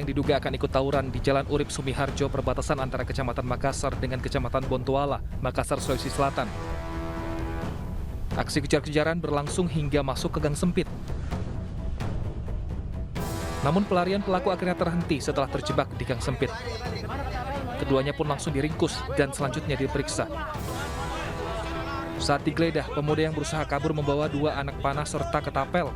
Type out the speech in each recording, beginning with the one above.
yang diduga akan ikut tawuran di Jalan Urip Sumiharjo, perbatasan antara Kecamatan Makassar dengan Kecamatan Bontoala, Makassar, Sulawesi Selatan. Aksi kejar-kejaran berlangsung hingga masuk ke gang sempit. Namun pelarian pelaku akhirnya terhenti setelah terjebak di gang sempit. Keduanya pun langsung diringkus dan selanjutnya diperiksa. Saat digeledah, pemuda yang berusaha kabur membawa 2 anak panah serta ketapel.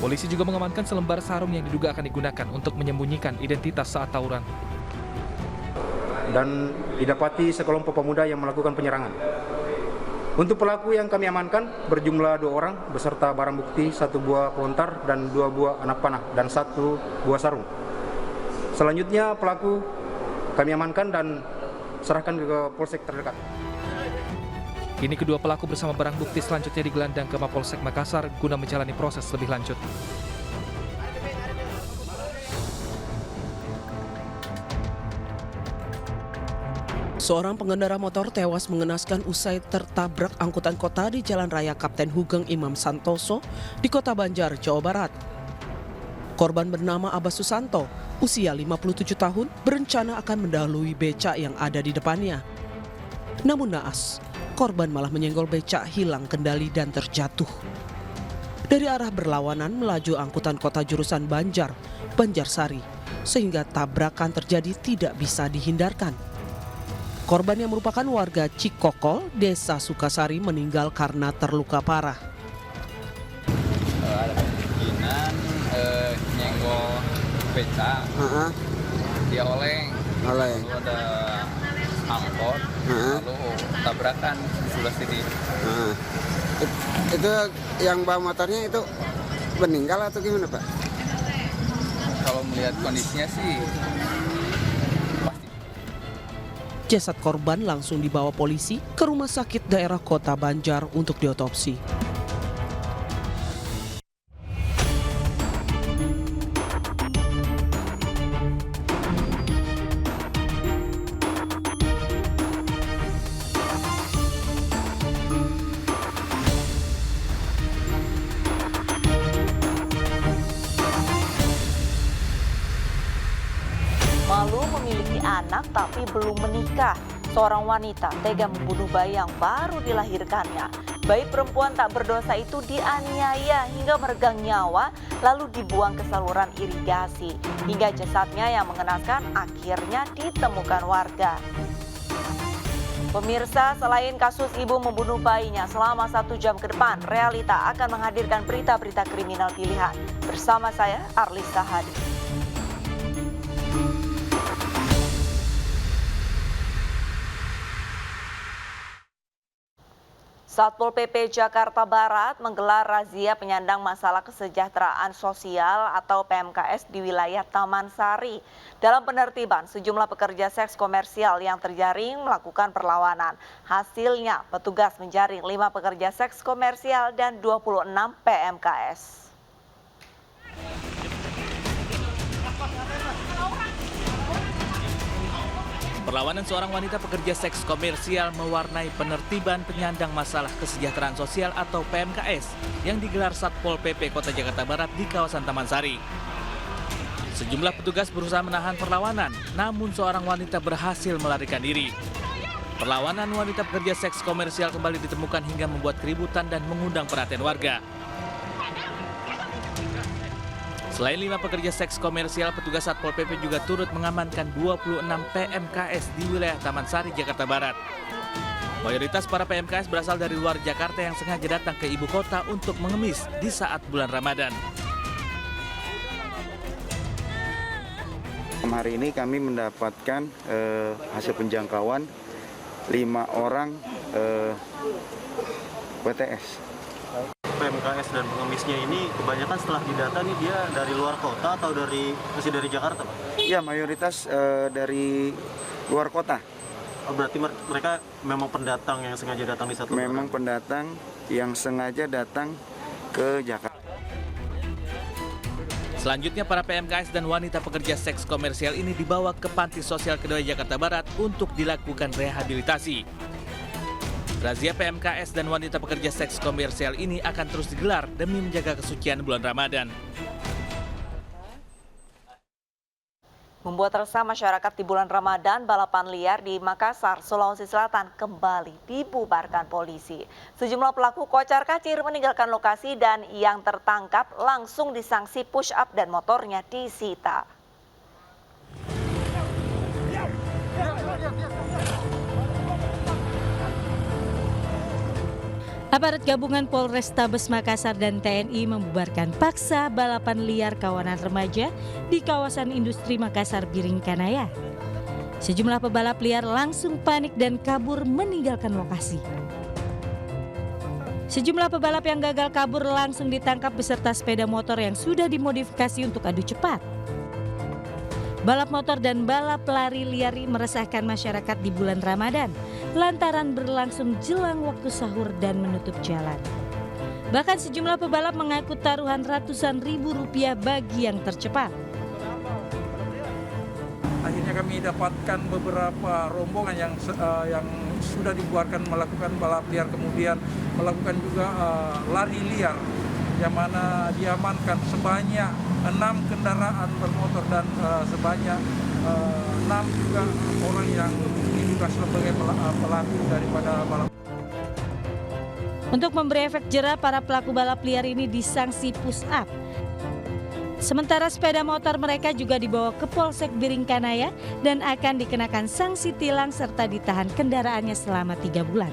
Polisi juga mengamankan selembar sarung yang diduga akan digunakan untuk menyembunyikan identitas saat tawuran. Dan didapati sekelompok pemuda yang melakukan penyerangan. Untuk pelaku yang kami amankan berjumlah 2 orang beserta barang bukti 1 buah pelontar dan 2 buah anak panah dan 1 buah sarung. Selanjutnya pelaku kami amankan dan serahkan ke polsek terdekat. Kini kedua pelaku bersama barang bukti selanjutnya digelandang ke Mapolsek Makassar guna menjalani proses lebih lanjut. Seorang pengendara motor tewas mengenaskan usai tertabrak angkutan kota di Jalan Raya Kapten Hugeng Imam Santoso di Kota Banjar, Jawa Barat. Korban bernama Abbas Susanto, usia 57 tahun, berencana akan mendahului becak yang ada di depannya. Namun naas, korban malah menyenggol becak, hilang kendali dan terjatuh. Dari arah berlawanan melaju angkutan kota jurusan Banjarsari, sehingga tabrakan terjadi tidak bisa dihindarkan. Korban yang merupakan warga Cikokol, Desa Sukasari meninggal karena terluka parah. Ada kemungkinan nyenggol becak, dia oleng, lalu ada angkot, lalu tabrakan di sebelah sini. Itu yang bawa motornya itu meninggal atau gimana, Pak? Kalau melihat kondisinya sih pasti. Jasad korban langsung dibawa polisi ke rumah sakit daerah Kota Banjar untuk diotopsi. Malu memiliki anak tapi belum menikah. Seorang wanita tega membunuh bayi yang baru dilahirkannya. Bayi perempuan tak berdosa itu dianiaya hingga meregang nyawa lalu dibuang ke saluran irigasi. Hingga jasadnya yang mengenaskan akhirnya ditemukan warga. Pemirsa, selain kasus ibu membunuh bayinya selama 1 jam ke depan, Realita akan menghadirkan berita-berita kriminal pilihan. Bersama saya, Arlisa Hadi. Satpol PP Jakarta Barat menggelar razia penyandang masalah kesejahteraan sosial atau PMKS di wilayah Taman Sari. Dalam penertiban, sejumlah pekerja seks komersial yang terjaring melakukan perlawanan. Hasilnya, petugas menjaring 5 pekerja seks komersial dan 26 PMKS. Perlawanan seorang wanita pekerja seks komersial mewarnai penertiban penyandang masalah kesejahteraan sosial atau PMKS yang digelar Satpol PP Kota Jakarta Barat di kawasan Taman Sari. Sejumlah petugas berusaha menahan perlawanan, namun seorang wanita berhasil melarikan diri. Perlawanan wanita pekerja seks komersial kembali ditemukan hingga membuat keributan dan mengundang perhatian warga. Selain 5 pekerja seks komersial, petugas Satpol PP juga turut mengamankan 26 PMKS di wilayah Taman Sari, Jakarta Barat. Mayoritas para PMKS berasal dari luar Jakarta yang sengaja datang ke ibu kota untuk mengemis di saat bulan Ramadan. Hari ini kami mendapatkan hasil penjangkauan 5 orang WTS. PMKS dan pengemisnya ini kebanyakan setelah didata nih dia dari luar kota atau masih dari Jakarta, Pak? Iya, mayoritas dari luar kota. Oh, berarti mereka memang pendatang yang sengaja datang di satu Memang pendatang yang sengaja datang ke Jakarta. Selanjutnya para PMKS dan wanita pekerja seks komersial ini dibawa ke Panti Sosial Kedua Jakarta Barat untuk dilakukan rehabilitasi. Razia PMKS dan wanita pekerja seks komersial ini akan terus digelar demi menjaga kesucian bulan Ramadan. Membuat resah masyarakat di bulan Ramadan, balapan liar di Makassar, Sulawesi Selatan kembali dibubarkan polisi. Sejumlah pelaku kocar-kacir meninggalkan lokasi dan yang tertangkap langsung disanksi push up dan motornya disita. Aparat gabungan Polrestabes Makassar dan TNI membubarkan paksa balapan liar kawanan remaja di kawasan industri Makassar Biringkanaya. Sejumlah pebalap liar langsung panik dan kabur meninggalkan lokasi. Sejumlah pebalap yang gagal kabur langsung ditangkap beserta sepeda motor yang sudah dimodifikasi untuk adu cepat. Balap motor dan balap lari liar meresahkan masyarakat di bulan Ramadan lantaran berlangsung jelang waktu sahur dan menutup jalan. Bahkan sejumlah pebalap mengaku taruhan ratusan ribu rupiah bagi yang tercepat. Akhirnya kami dapatkan beberapa rombongan yang sudah dibuarkan melakukan balap liar, kemudian melakukan juga lari liar, yang mana diamankan sebanyak 6 kendaraan bermotor dan sebanyak 6 juga orang yang diduga sebagai pelaku daripada balap. Untuk memberi efek jera, para pelaku balap liar ini disanksi push up. Sementara sepeda motor mereka juga dibawa ke Polsek Biringkanaya dan akan dikenakan sanksi tilang serta ditahan kendaraannya selama 3 bulan.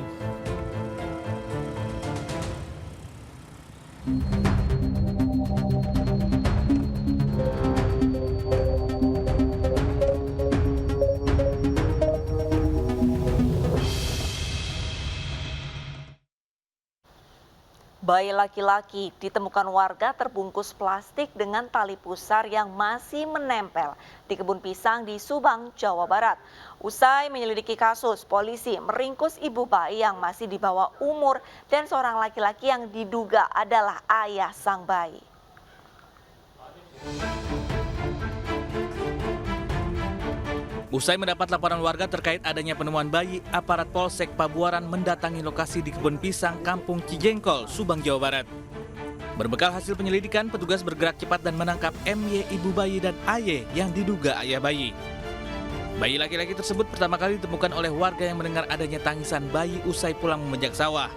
Bayi laki-laki ditemukan warga terbungkus plastik dengan tali pusar yang masih menempel di kebun pisang di Subang, Jawa Barat. Usai menyelidiki kasus, polisi meringkus ibu bayi yang masih di bawah umur dan seorang laki-laki yang diduga adalah ayah sang bayi. Usai mendapat laporan warga terkait adanya penemuan bayi, aparat Polsek Pabuaran mendatangi lokasi di kebun pisang Kampung Cijengkol, Subang, Jawa Barat. Berbekal hasil penyelidikan, petugas bergerak cepat dan menangkap MY, ibu bayi, dan AY yang diduga ayah bayi. Bayi laki-laki tersebut pertama kali ditemukan oleh warga yang mendengar adanya tangisan bayi usai pulang memejak sawah.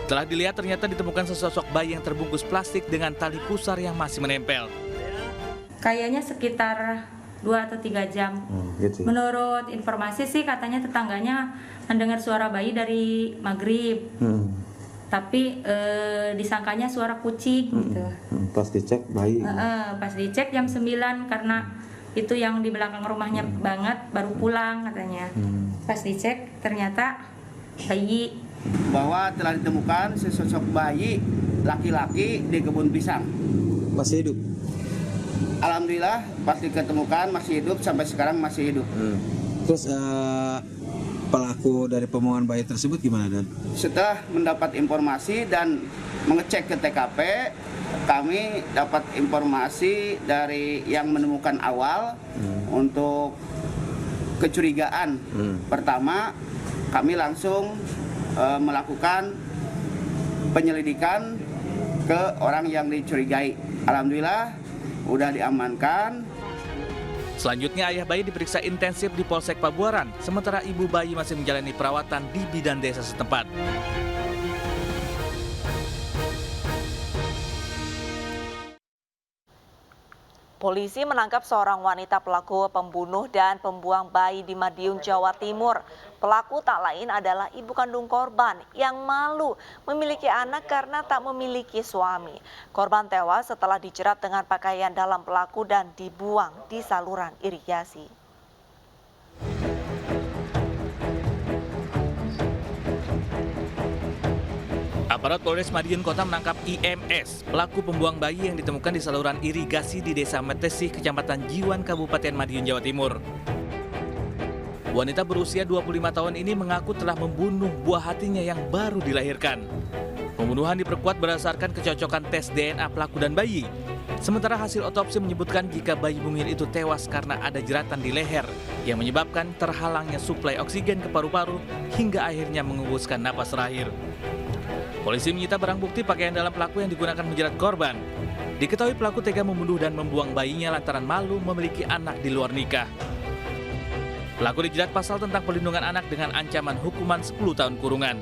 Setelah dilihat, ternyata ditemukan sesosok bayi yang terbungkus plastik dengan tali pusar yang masih menempel. Kayaknya sekitar 2 atau 3 jam. Gitu. Menurut informasi sih katanya tetangganya mendengar suara bayi dari maghrib. Tapi disangkanya suara kucing gitu. Pas dicek bayi. Pas dicek jam 9 karena itu yang di belakang rumahnya banget, baru pulang katanya. Pas dicek ternyata bayi. Bahwa telah ditemukan sesosok bayi laki-laki di kebun pisang. Masih hidup? Alhamdulillah pasti ketemukan, masih hidup, sampai sekarang masih hidup. Terus pelaku dari pembuangan bayi tersebut gimana, Dan? Setelah mendapat informasi dan mengecek ke TKP, kami dapat informasi dari yang menemukan awal untuk kecurigaan. Pertama, kami langsung melakukan penyelidikan ke orang yang dicurigai. Alhamdulillah udah diamankan. Selanjutnya ayah bayi diperiksa intensif di Polsek Pabuaran, sementara ibu bayi masih menjalani perawatan di bidan desa setempat. Polisi menangkap seorang wanita pelaku pembunuh dan pembuang bayi di Madiun, Jawa Timur. Pelaku tak lain adalah ibu kandung korban yang malu memiliki anak karena tak memiliki suami. Korban tewas setelah dijerat dengan pakaian dalam pelaku dan dibuang di saluran irigasi. Aparat Polres Madiun Kota menangkap IMS, pelaku pembuang bayi yang ditemukan di saluran irigasi di Desa Metesih, Kecamatan Jiwan, Kabupaten Madiun, Jawa Timur. Wanita berusia 25 tahun ini mengaku telah membunuh buah hatinya yang baru dilahirkan. Pembunuhan diperkuat berdasarkan kecocokan tes DNA pelaku dan bayi. Sementara hasil otopsi menyebutkan jika bayi mungil itu tewas karena ada jeratan di leher yang menyebabkan terhalangnya suplai oksigen ke paru-paru hingga akhirnya mengembuskan napas terakhir. Polisi menyita barang bukti pakaian dalam pelaku yang digunakan menjerat korban. Diketahui pelaku tega membunuh dan membuang bayinya lantaran malu memiliki anak di luar nikah. Pelaku dijerat pasal tentang perlindungan anak dengan ancaman hukuman 10 tahun kurungan.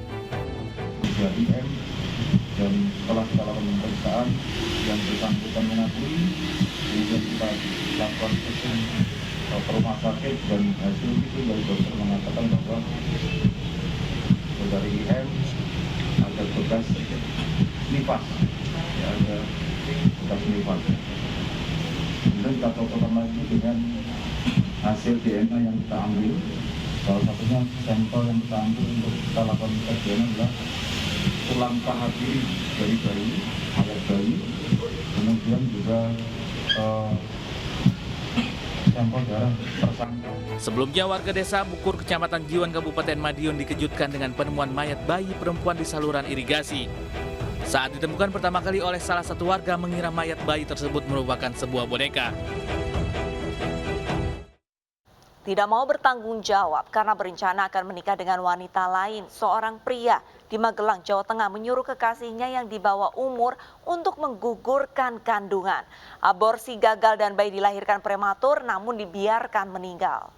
Dan setelah kita lakukan pemeriksaan, yang bersangkutan mengakui, kemudian kita lakukan visum ke rumah sakit dan hasil itu dari dokter mengatakan bahwa saudari IM ada bekas nifas, ada bekas nifas. Kemudian kita cocokkan lagi dengan hasil DNA yang kita ambil. Salah satunya sampel yang kita ambil untuk kita lakukan tes DNA adalah tulang paha kiri dari bayi, mayat bayi, kemudian juga sampel darah tersangka. Sebelumnya warga desa Bukur, Kecamatan Jiwan, Kabupaten Madiun dikejutkan dengan penemuan mayat bayi perempuan di saluran irigasi. Saat ditemukan pertama kali oleh salah satu warga mengira mayat bayi tersebut merupakan sebuah boneka. Tidak mau bertanggung jawab karena berencana akan menikah dengan wanita lain, seorang pria di Magelang, Jawa Tengah menyuruh kekasihnya yang di bawah umur untuk menggugurkan kandungan. Aborsi gagal dan bayi dilahirkan prematur namun dibiarkan meninggal.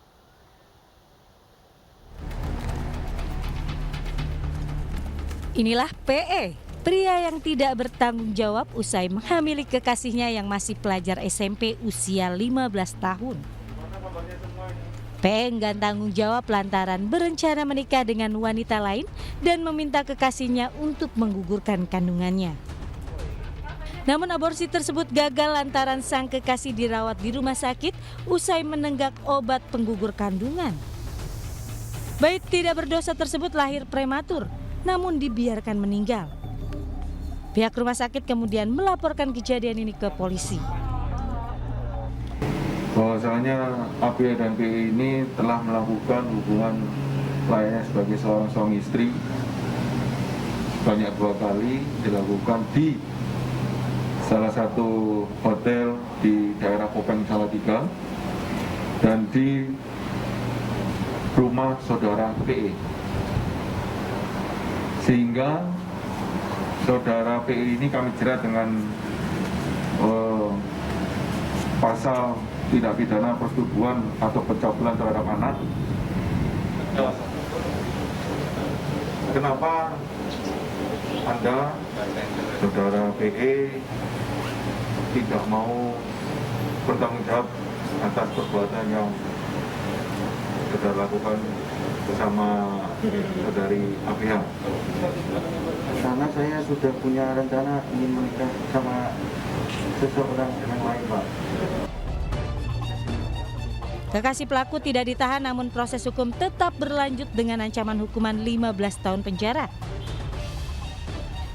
Inilah PE, pria yang tidak bertanggung jawab usai menghamili kekasihnya yang masih pelajar SMP usia 15 tahun. PE enggan tanggung jawab lantaran berencana menikah dengan wanita lain dan meminta kekasihnya untuk menggugurkan kandungannya. Namun aborsi tersebut gagal lantaran sang kekasih dirawat di rumah sakit usai menenggak obat penggugur kandungan. Bayi tidak berdosa tersebut lahir prematur namun dibiarkan meninggal. Pihak rumah sakit kemudian melaporkan kejadian ini ke polisi. Bahwasanya ABA dan PE ini telah melakukan hubungan layaknya sebagai seorang suami istri banyak 2 kali dilakukan di salah satu hotel di daerah Kopeng Salatiga dan di rumah saudara PE, sehingga saudara PE ini kami jerat dengan pasal tindak pidana persetubuhan atau pencabulan terhadap anak. Kenapa Anda, saudara PE, tidak mau bertanggung jawab atas perbuatan yang sudah lakukan bersama saudari ABH? Karena saya sudah punya rencana ingin menikah sama seseorang yang lain, Pak. Kekasih pelaku tidak ditahan namun proses hukum tetap berlanjut dengan ancaman hukuman 15 tahun penjara.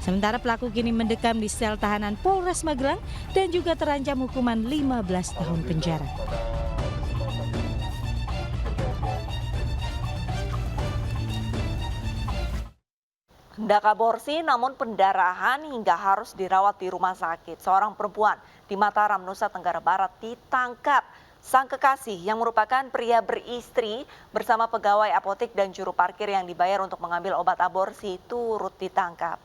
Sementara pelaku kini mendekam di sel tahanan Polres Magelang dan juga terancam hukuman 15 tahun penjara. Hendak aborsi namun pendarahan hingga harus dirawat di rumah sakit. Seorang perempuan di Mataram, Nusa Tenggara Barat ditangkap. Sang kekasih yang merupakan pria beristri bersama pegawai apotek dan juru parkir yang dibayar untuk mengambil obat aborsi turut ditangkap.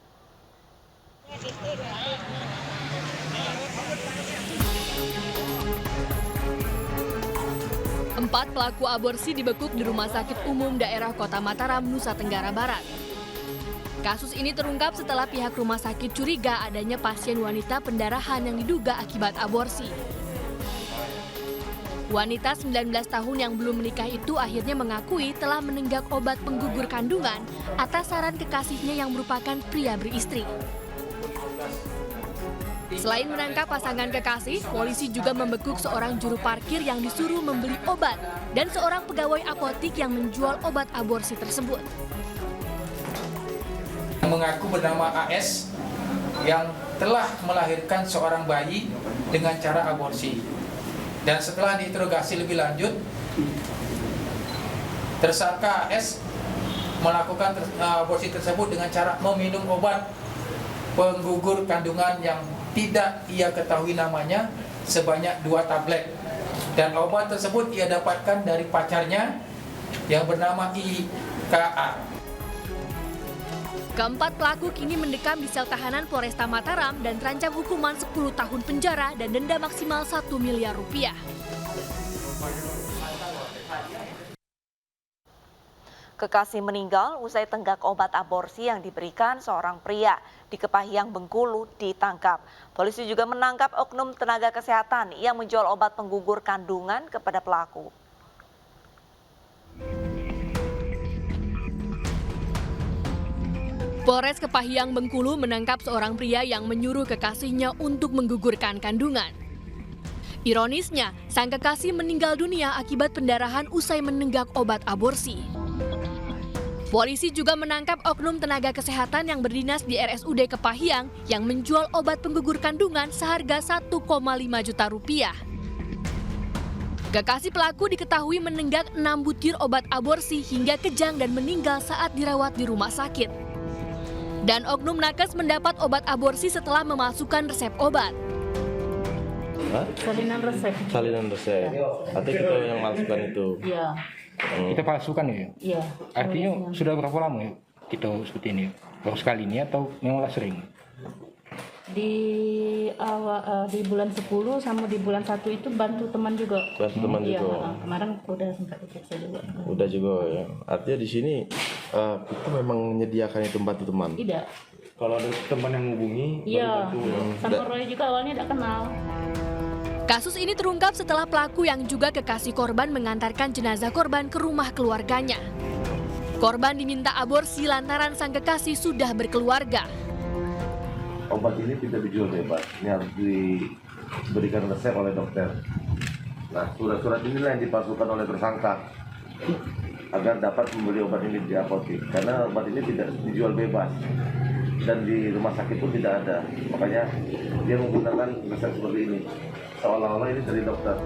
Empat pelaku aborsi dibekuk di Rumah Sakit Umum Daerah Kota Mataram, Nusa Tenggara Barat. Kasus ini terungkap setelah pihak rumah sakit curiga adanya pasien wanita pendarahan yang diduga akibat aborsi. Wanita 19 tahun yang belum menikah itu akhirnya mengakui telah menenggak obat penggugur kandungan atas saran kekasihnya yang merupakan pria beristri. Selain menangkap pasangan kekasih, polisi juga membekuk seorang juru parkir yang disuruh membeli obat dan seorang pegawai apotik yang menjual obat aborsi tersebut. Mengaku bernama AS yang telah melahirkan seorang bayi dengan cara aborsi. Dan setelah diinterogasi lebih lanjut, tersangka AS melakukan aborsi tersebut dengan cara meminum obat penggugur kandungan yang tidak ia ketahui namanya sebanyak 2 tablet. Dan obat tersebut ia dapatkan dari pacarnya yang bernama IKA. Keempat pelaku kini mendekam di sel tahanan Polresta Mataram dan terancam hukuman 10 tahun penjara dan denda maksimal 1 miliar rupiah. Kekasih meninggal usai tenggak obat aborsi yang diberikan seorang pria di Kepahyang, Bengkulu ditangkap. Polisi juga menangkap oknum tenaga kesehatan yang menjual obat penggugur kandungan kepada pelaku. Polres Kepahyang, Bengkulu menangkap seorang pria yang menyuruh kekasihnya untuk menggugurkan kandungan. Ironisnya, sang kekasih meninggal dunia akibat pendarahan usai menenggak obat aborsi. Polisi juga menangkap oknum tenaga kesehatan yang berdinas di RSUD Kepahyang yang menjual obat penggugur kandungan seharga 1,5 juta rupiah. Kekasih pelaku diketahui menenggak 6 butir obat aborsi hingga kejang dan meninggal saat dirawat di rumah sakit. Dan oknum nakes mendapat obat aborsi setelah memasukkan resep obat. Salinan resep. Salinan resep. Artinya kita yang masukkan itu. Iya. Kita palsukan ya? Iya. Artinya sudah berapa lama ya kita seperti ini? Baru sekali ini atau memang sering? Di awal di bulan 10 sama di bulan 1 itu bantu teman juga. Bantu teman iya, juga. Kemarin udah sempat diperiksa juga. Udah juga ya. Artinya di sini kita memang menyediakan itu bantu teman. Tidak. Kalau ada teman yang menghubungi, iya. Sama Roy juga awalnya tidak kenal. Kasus ini terungkap setelah pelaku yang juga kekasih korban mengantarkan jenazah korban ke rumah keluarganya. Korban diminta aborsi lantaran sang kekasih sudah berkeluarga. Obat ini tidak dijual bebas, ini harus diberikan resep oleh dokter. Nah, surat-surat inilah yang dipalsukan oleh tersangka agar dapat membeli obat ini di apotek. Karena obat ini tidak dijual bebas dan di rumah sakit pun tidak ada. Makanya dia menggunakan resep seperti ini, seolah-olah ini dari dokter.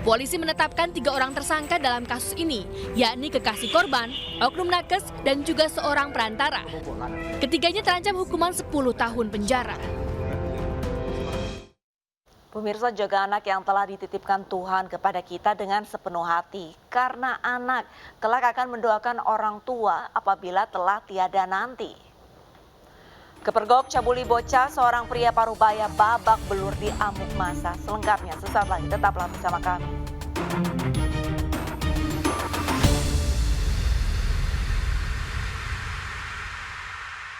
Polisi menetapkan 3 orang tersangka dalam kasus ini, yakni kekasih korban, oknum nakes, dan juga seorang perantara. Ketiganya terancam hukuman 10 tahun penjara. Pemirsa, jaga anak yang telah dititipkan Tuhan kepada kita dengan sepenuh hati. Karena anak kelak akan mendoakan orang tua apabila telah tiada nanti. Kepergok cabuli bocah, seorang pria Parubaya babak belur di amuk massa. Selengkapnya sesaat lagi, tetaplah bersama kami.